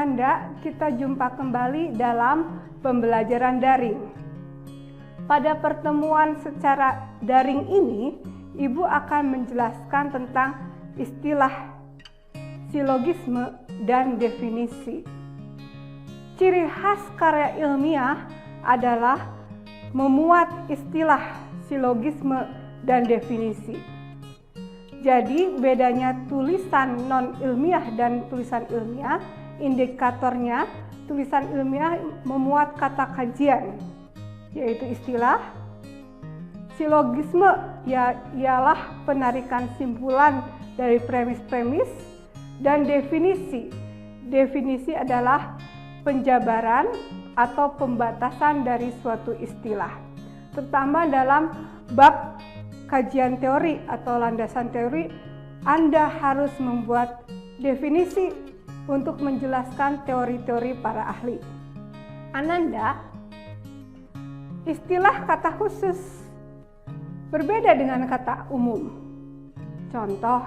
Ananda, kita jumpa kembali dalam pembelajaran daring. Pada pertemuan secara daring ini, Ibu akan menjelaskan tentang istilah, silogisme, dan definisi. Ciri khas karya ilmiah adalah memuat istilah, silogisme, dan definisi. Jadi bedanya tulisan non-ilmiah dan tulisan ilmiah, indikatornya tulisan ilmiah memuat kata kajian, yaitu istilah. Silogisme ialah penarikan simpulan dari premis-premis, dan definisi. Definisi adalah penjabaran atau pembatasan dari suatu istilah, terutama dalam bab kajian teori atau landasan teori. Anda harus membuat definisi untuk menjelaskan teori-teori para ahli. Ananda, istilah kata khusus berbeda dengan kata umum. Contoh,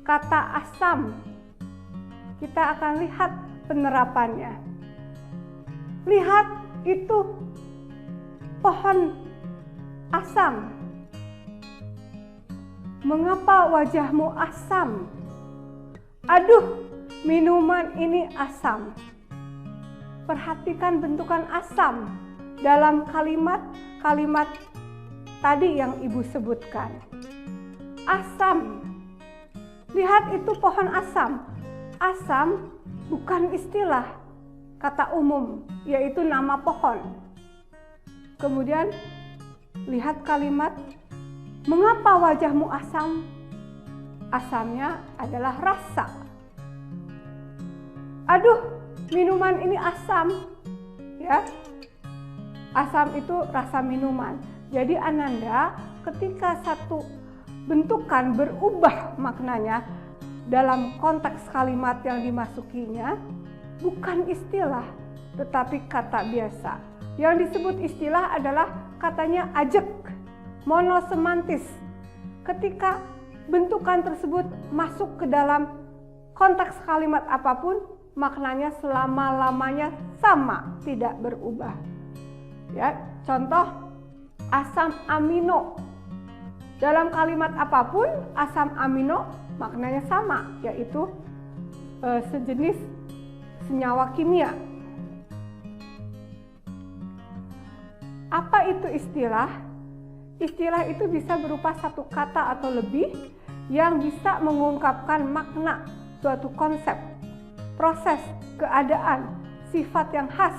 kata asam, kita akan lihat penerapannya. Lihat itu pohon asam. Mengapa wajahmu asam? Aduh, minuman ini asam. Perhatikan bentukan asam dalam kalimat tadi yang Ibu sebutkan. Asam. Lihat itu pohon asam. Asam bukan istilah kata umum, yaitu nama pohon. Kemudian lihat kalimat, mengapa wajahmu asam? Asamnya adalah rasa. Aduh, minuman ini asam. Ya. Asam itu rasa minuman. Jadi Ananda, ketika satu bentukan berubah maknanya dalam konteks kalimat yang dimasukinya, bukan istilah, tetapi kata biasa. Yang disebut istilah adalah katanya ajek, monosemantis. Ketika bentukan tersebut masuk ke dalam konteks kalimat apapun, maknanya selama-lamanya sama, tidak berubah. Ya, contoh asam amino. Dalam kalimat apapun, asam amino maknanya sama, yaitu sejenis senyawa kimia. Apa itu istilah? Istilah itu bisa berupa satu kata atau lebih yang bisa mengungkapkan makna suatu konsep, proses, keadaan, sifat yang khas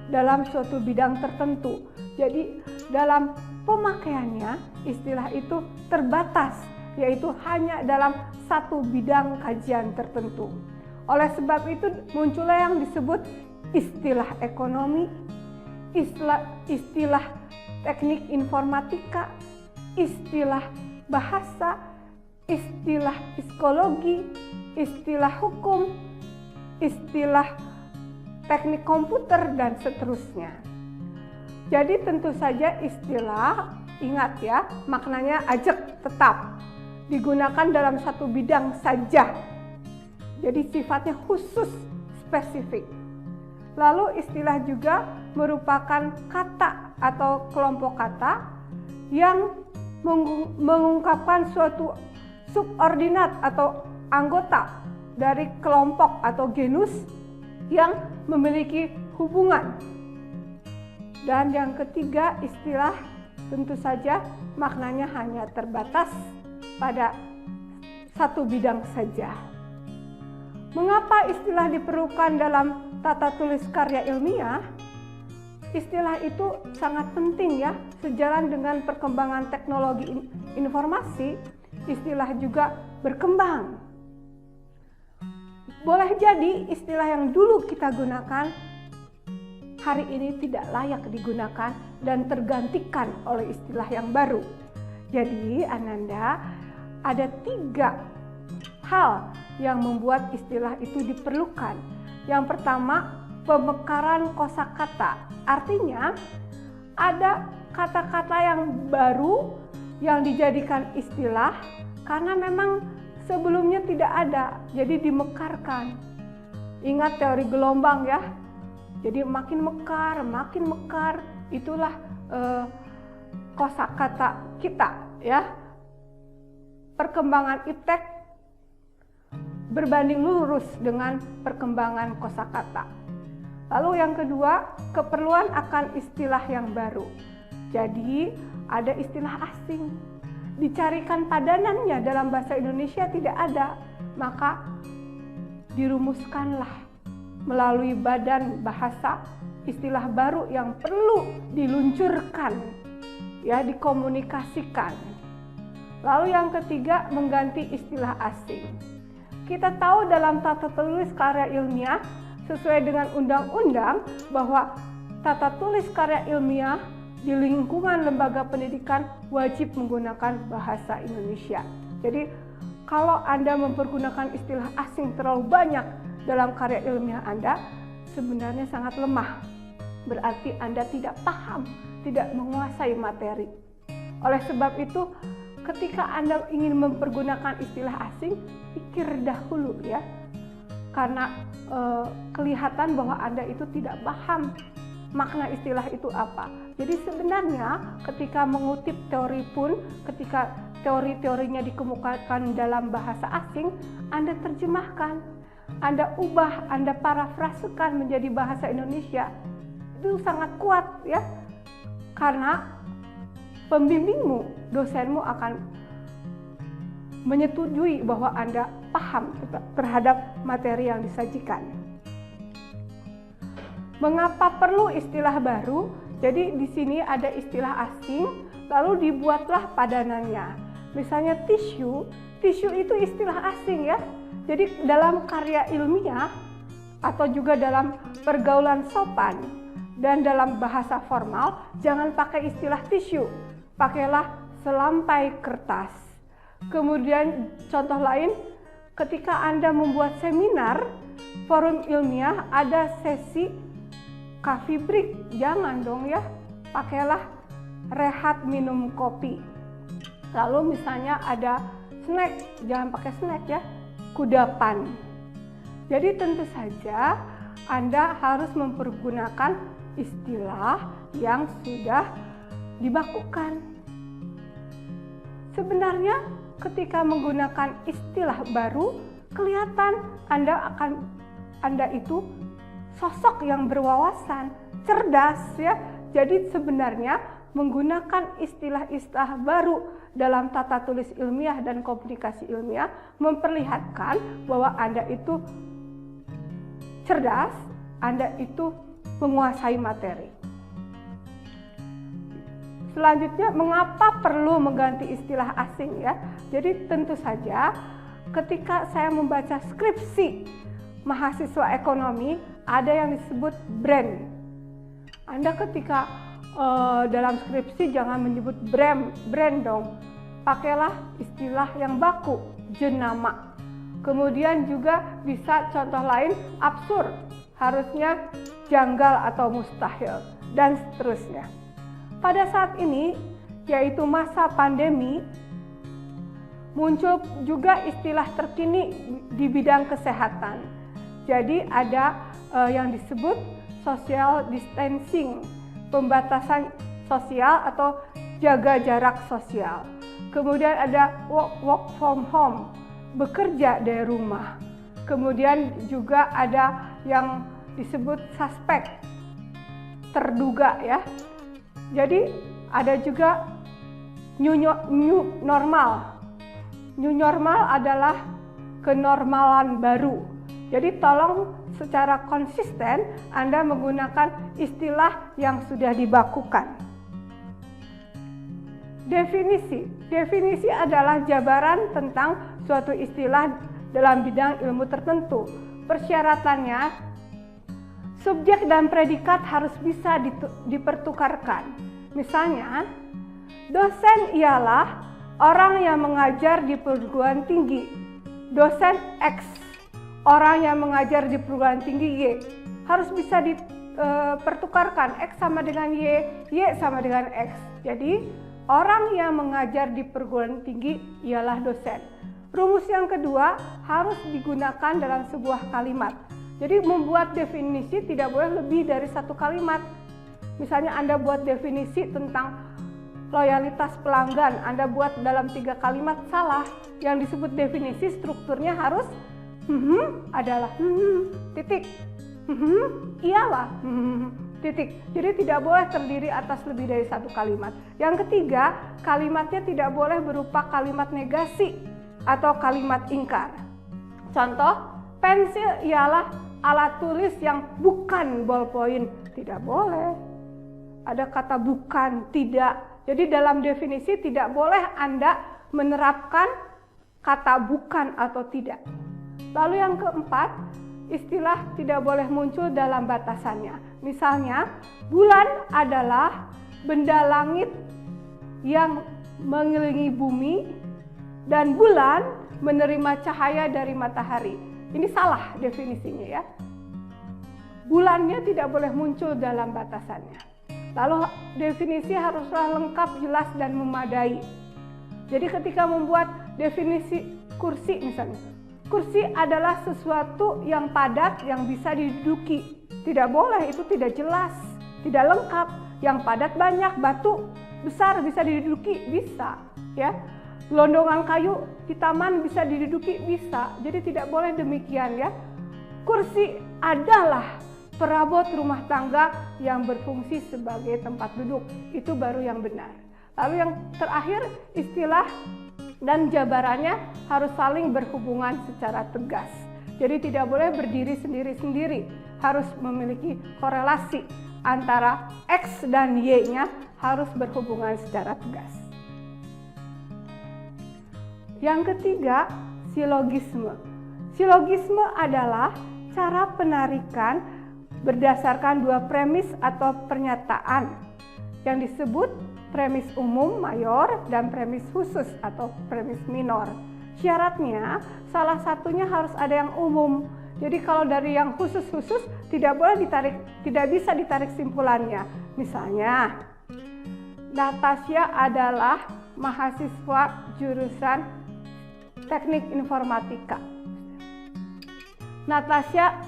dalam suatu bidang tertentu. Jadi dalam pemakaiannya istilah itu terbatas, yaitu hanya dalam satu bidang kajian tertentu. Oleh sebab itu muncullah yang disebut istilah ekonomi, istilah teknik informatika, istilah bahasa, istilah psikologi, istilah hukum, istilah teknik komputer, dan seterusnya. Jadi tentu saja istilah, ingat ya, maknanya ajek, tetap, digunakan dalam satu bidang saja. Jadi sifatnya khusus, spesifik. Lalu istilah juga merupakan kata atau kelompok kata yang mengungkapkan suatu subordinat atau anggota dari kelompok atau genus yang memiliki hubungan. Dan yang ketiga, istilah tentu saja maknanya hanya terbatas pada satu bidang saja. Mengapa istilah diperlukan dalam tata tulis karya ilmiah? Istilah itu sangat penting ya, sejalan dengan perkembangan teknologi informasi, istilah juga berkembang. Boleh jadi istilah yang dulu kita gunakan hari ini tidak layak digunakan dan tergantikan oleh istilah yang baru. Jadi Ananda, ada 3 hal yang membuat istilah itu diperlukan. Yang pertama, pemekaran kosakata. Artinya ada kata-kata yang baru yang dijadikan istilah karena memang sebelumnya tidak ada, jadi dimekarkan. Ingat teori gelombang ya. Jadi makin mekar, itulah kosakata kita ya. Perkembangan iptek berbanding lurus dengan perkembangan kosakata. Lalu yang kedua, keperluan akan istilah yang baru. Jadi ada istilah asing, dicarikan padanannya dalam bahasa Indonesia tidak ada, maka dirumuskanlah melalui badan bahasa istilah baru yang perlu diluncurkan, ya, dikomunikasikan. Lalu yang ketiga, mengganti istilah asing. Kita tahu dalam tata tulis karya ilmiah sesuai dengan undang-undang bahwa tata tulis karya ilmiah di lingkungan lembaga pendidikan wajib menggunakan bahasa Indonesia. Jadi kalau Anda mempergunakan istilah asing terlalu banyak dalam karya ilmiah Anda, sebenarnya sangat lemah. Berarti Anda tidak paham, tidak menguasai materi. Oleh sebab itu, ketika Anda ingin mempergunakan istilah asing, pikir dahulu ya. Karena kelihatan bahwa Anda itu tidak paham makna istilah itu apa. Jadi sebenarnya ketika mengutip teori pun, ketika teori-teorinya dikemukakan dalam bahasa asing, Anda terjemahkan, Anda ubah, Anda parafrasekan menjadi bahasa Indonesia. Itu sangat kuat ya. Karena pembimbingmu, dosenmu akan menyetujui bahwa Anda paham terhadap materi yang disajikan. Mengapa perlu istilah baru? Jadi di sini ada istilah asing, lalu dibuatlah padanannya. Misalnya tisu itu istilah asing ya. Jadi dalam karya ilmiah atau juga dalam pergaulan sopan dan dalam bahasa formal, jangan pakai istilah tisu, pakailah selampai kertas. Kemudian contoh lain, ketika Anda membuat seminar, forum ilmiah, ada sesi coffee break, jangan dong ya, pakailah rehat minum kopi. Lalu misalnya ada snack, jangan pakai snack ya, kudapan. Jadi tentu saja Anda harus mempergunakan istilah yang sudah dibakukan. Sebenarnya ketika menggunakan istilah baru, kelihatan Anda itu sosok yang berwawasan, cerdas ya. Jadi sebenarnya menggunakan istilah-istilah baru dalam tata tulis ilmiah dan komunikasi ilmiah memperlihatkan bahwa Anda itu cerdas, Anda itu menguasai materi. Selanjutnya, mengapa perlu mengganti istilah asing ya? Jadi tentu saja ketika saya membaca skripsi mahasiswa ekonomi, ada yang disebut brand. Anda ketika dalam skripsi jangan menyebut brand dong. Pakailah istilah yang baku, jenama. Kemudian juga bisa contoh lain absurd, harusnya janggal atau mustahil, dan seterusnya. Pada saat ini, yaitu masa pandemi, muncul juga istilah terkini di bidang kesehatan. Jadi ada yang disebut social distancing, pembatasan sosial atau jaga jarak sosial. Kemudian ada work from home, bekerja dari rumah. Kemudian juga ada yang disebut suspek, terduga ya. Jadi ada juga new normal. New normal adalah kenormalan baru. Jadi tolong secara konsisten Anda menggunakan istilah yang sudah dibakukan. Definisi adalah jabaran tentang suatu istilah dalam bidang ilmu tertentu. Persyaratannya, subjek dan predikat harus bisa dipertukarkan. Misalnya, dosen ialah orang yang mengajar di perguruan tinggi. Dosen X, orang yang mengajar di perguruan tinggi Y. Harus bisa dipertukarkan, X sama dengan Y, Y sama dengan X. Jadi, orang yang mengajar di perguruan tinggi ialah dosen. Rumus yang kedua harus digunakan dalam sebuah kalimat. Jadi membuat definisi tidak boleh lebih dari satu kalimat. Misalnya Anda buat definisi tentang loyalitas pelanggan, Anda buat dalam 3 kalimat, salah. Yang disebut definisi strukturnya harus adalah titik, iyalah titik. Jadi tidak boleh terdiri atas lebih dari satu kalimat. Yang ketiga, kalimatnya tidak boleh berupa kalimat negasi atau kalimat ingkar. Contoh, pensil ialah alat tulis yang bukan ballpoint. Tidak boleh. Ada kata bukan, tidak. Jadi dalam definisi tidak boleh Anda menerapkan kata bukan atau tidak. Lalu yang keempat, istilah tidak boleh muncul dalam batasannya. Misalnya, bulan adalah benda langit yang mengelilingi bumi dan bulan menerima cahaya dari matahari. Ini salah definisinya ya. Bulannya tidak boleh muncul dalam batasannya. Lalu definisi haruslah lengkap, jelas, dan memadai. Jadi ketika membuat definisi kursi misalnya, kursi adalah sesuatu yang padat yang bisa diduduki. Tidak boleh, itu tidak jelas, tidak lengkap. Yang padat banyak, batu besar bisa diduduki, bisa. Ya, gelondongan kayu di taman bisa diduduki, bisa. Jadi tidak boleh demikian ya. Kursi adalah perabot rumah tangga yang berfungsi sebagai tempat duduk. Itu baru yang benar. Lalu yang terakhir, istilah dan jabarannya harus saling berhubungan secara tegas. Jadi tidak boleh berdiri sendiri-sendiri. Harus memiliki korelasi antara X dan Y-nya, harus berhubungan secara tegas. Yang ketiga, silogisme. Silogisme adalah cara penarikan berdasarkan 2 premis atau pernyataan yang disebut premis umum mayor dan premis khusus atau premis minor. Syaratnya salah satunya harus ada yang umum. Jadi kalau dari yang khusus-khusus tidak bisa ditarik simpulannya. Misalnya, Natasha adalah mahasiswa jurusan Teknik Informatika. Natasha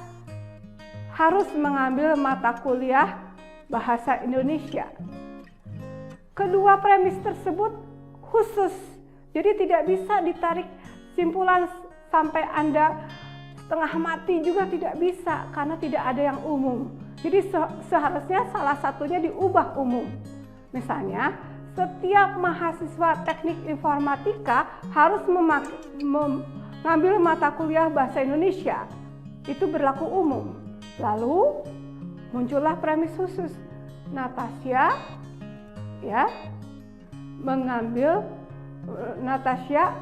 harus mengambil mata kuliah bahasa Indonesia. Kedua premis tersebut khusus, jadi tidak bisa ditarik simpulan sampai Anda setengah mati juga tidak bisa karena tidak ada yang umum. Jadi seharusnya salah satunya diubah umum. Misalnya, setiap mahasiswa Teknik Informatika harus mengambil mata kuliah bahasa Indonesia. Itu berlaku umum. Lalu muncullah premis khusus. Natasha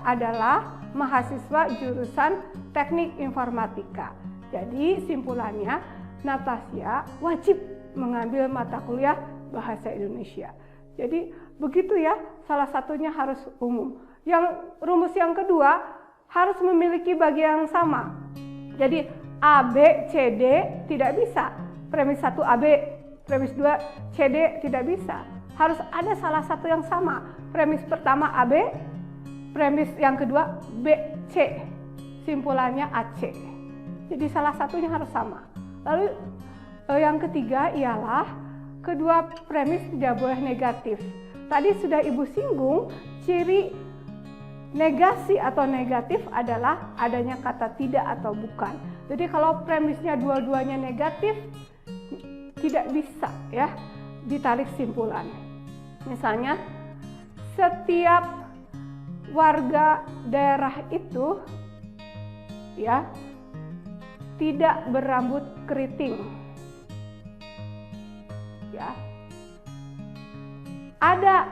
adalah mahasiswa jurusan Teknik Informatika. Jadi simpulannya, Natasha wajib mengambil mata kuliah bahasa Indonesia. Jadi begitu ya, salah satunya harus umum. Rumus yang kedua harus memiliki bagian yang sama. Jadi A, B, C, D tidak bisa. Premis 1 AB, premis 2 CD tidak bisa. Harus ada salah satu yang sama. Premis pertama AB, premis yang kedua BC. Simpulannya AC. Jadi salah satunya harus sama. Lalu yang ketiga ialah kedua premis tidak boleh negatif. Tadi sudah Ibu singgung, ciri negasi atau negatif adalah adanya kata tidak atau bukan. Jadi kalau premisnya dua-duanya negatif, tidak bisa ya ditarik simpulan. Misalnya, setiap warga daerah itu ya tidak berambut keriting. Ya. Ada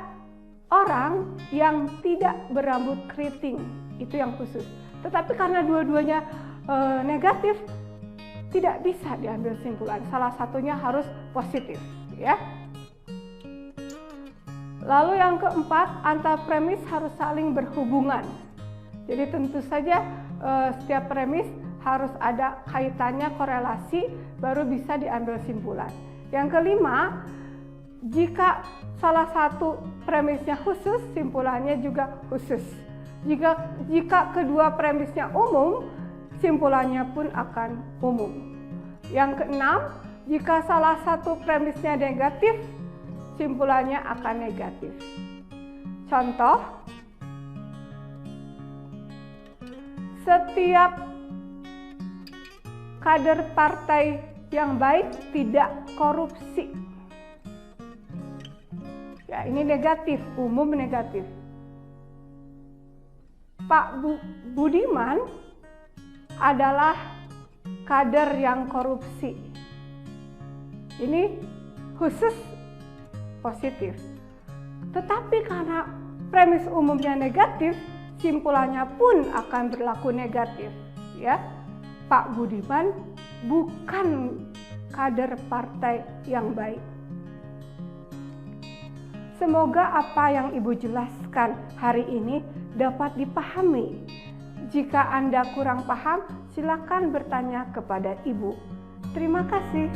orang yang tidak berambut keriting, itu yang khusus. Tetapi karena dua-duanya negatif, tidak bisa diambil simpulan. Salah satunya harus positif, ya. Lalu yang keempat, antar premis harus saling berhubungan. Jadi tentu saja setiap premis harus ada kaitannya, korelasi, baru bisa diambil simpulan. Yang kelima, jika salah satu premisnya khusus, simpulannya juga khusus. Jika kedua premisnya umum, simpulannya pun akan umum. Yang keenam, jika salah satu premisnya negatif, simpulannya akan negatif. Contoh, setiap kader partai yang baik tidak korupsi. Ya, ini negatif, umum negatif. Pak Budiman adalah kader yang korupsi. Ini khusus positif. Tetapi karena premis umumnya negatif, simpulannya pun akan berlaku negatif. Ya, Pak Budiman bukan kader partai yang baik. Semoga apa yang Ibu jelaskan hari ini dapat dipahami. Jika Anda kurang paham, silakan bertanya kepada Ibu. Terima kasih.